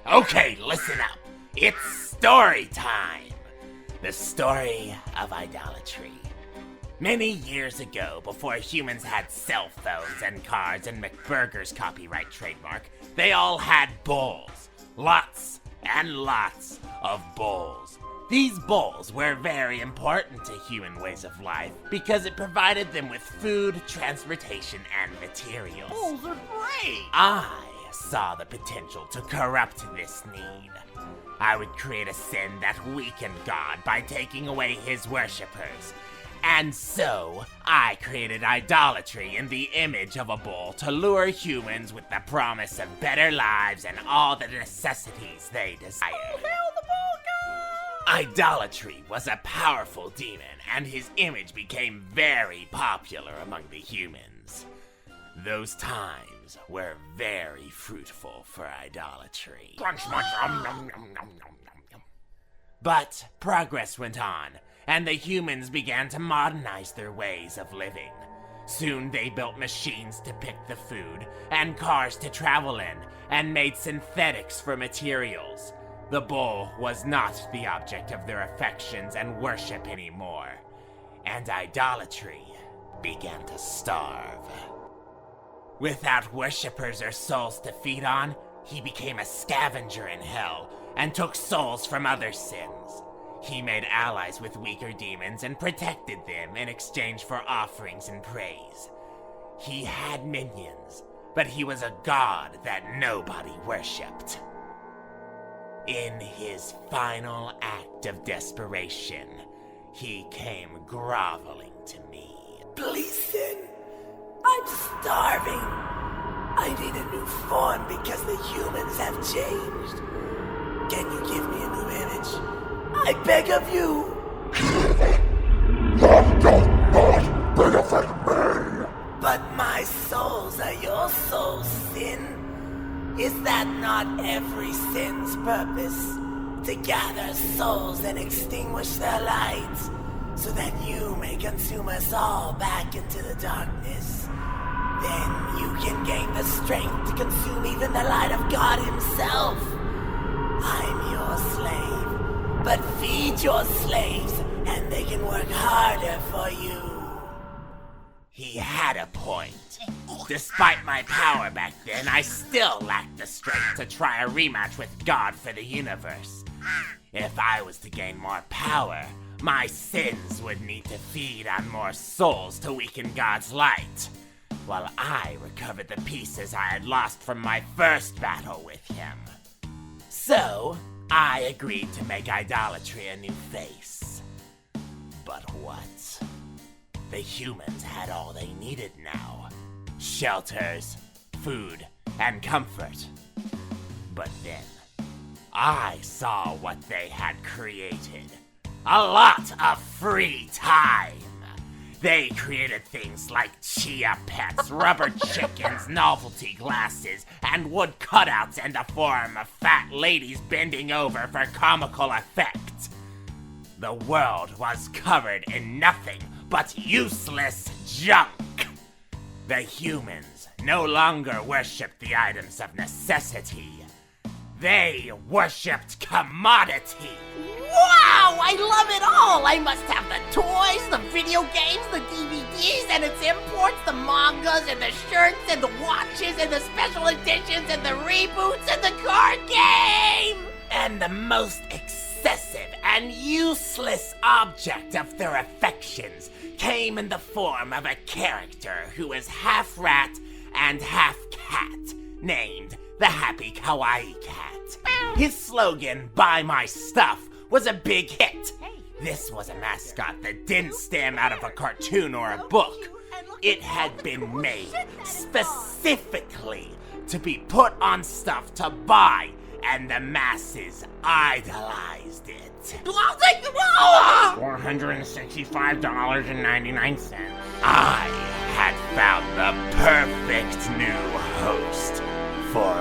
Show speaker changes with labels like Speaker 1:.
Speaker 1: Okay, listen up. It's story time. The story of idolatry. Many years ago, before humans had cell phones and cars and McBurger's copyright trademark, they all had bowls. Lots and lots of bowls. These bowls were very important to human ways of life because it provided them with food, transportation, and materials.
Speaker 2: Bowls are great!
Speaker 1: I saw the potential to corrupt this need. I would create a sin that weakened God by taking away his worshippers. And so, I created idolatry in the image of a bull to lure humans with the promise of better lives and all the necessities they desired.
Speaker 2: Oh, hell, the bull god!
Speaker 1: Idolatry was a powerful demon, and his image became very popular among the humans. Those times were very fruitful for idolatry. But progress went on, and the humans began to modernize their ways of living. Soon they built machines to pick the food, and cars to travel in, and made synthetics for materials. The bull was not the object of their affections and worship anymore, and idolatry began to starve. Without worshippers or souls to feed on, he became a scavenger in hell and took souls from other sins. He made allies with weaker demons and protected them in exchange for offerings and praise. He had minions, but he was a god that nobody worshipped. In his final act of desperation, he came groveling to me.
Speaker 3: Please, Sin. I'm starving. I need a new form because the humans have changed. Can you give me a new image? I beg of you.
Speaker 4: That does not benefit me.
Speaker 3: But my souls are your souls, Sin. Is that not every sin's purpose? To gather souls and extinguish their lights, so that you may consume us all back into the darkness. Then you can gain the strength to consume even the light of God himself. I'm your slave, but feed your slaves, and they can work harder for you.
Speaker 1: He had a point. Despite my power back then, I still lacked the strength to try a rematch with God for the universe. If I was to gain more power, my sins would need to feed on more souls to weaken God's light, while I recovered the pieces I had lost from my first battle with him. So, I agreed to make idolatry a new face. But what? The humans had all they needed now. Shelters, food, and comfort. But then, I saw what they had created. A lot of free time. They created things like chia pets, rubber chickens, novelty glasses, and wood cutouts in the form of fat ladies bending over for comical effect. The world was covered in nothing but useless junk. The humans no longer worshipped the items of necessity. They worshipped commodity.
Speaker 2: Wow, I love it all! I must have the toys, the video games, the DVDs, and its imports, the mangas, and the shirts, and the watches, and the special editions, and the reboots, and the card game!
Speaker 1: And the most excessive and useless object of their affections came in the form of a character who was half rat and half cat, named the Happy Kawaii Cat. His slogan, "Buy my stuff," was a big hit. This was a mascot that didn't stem out of a cartoon or a book. It had been made specifically to be put on stuff to buy, and the masses idolized it.
Speaker 2: I'll take them all!
Speaker 1: $465.99. I had found the perfect new host for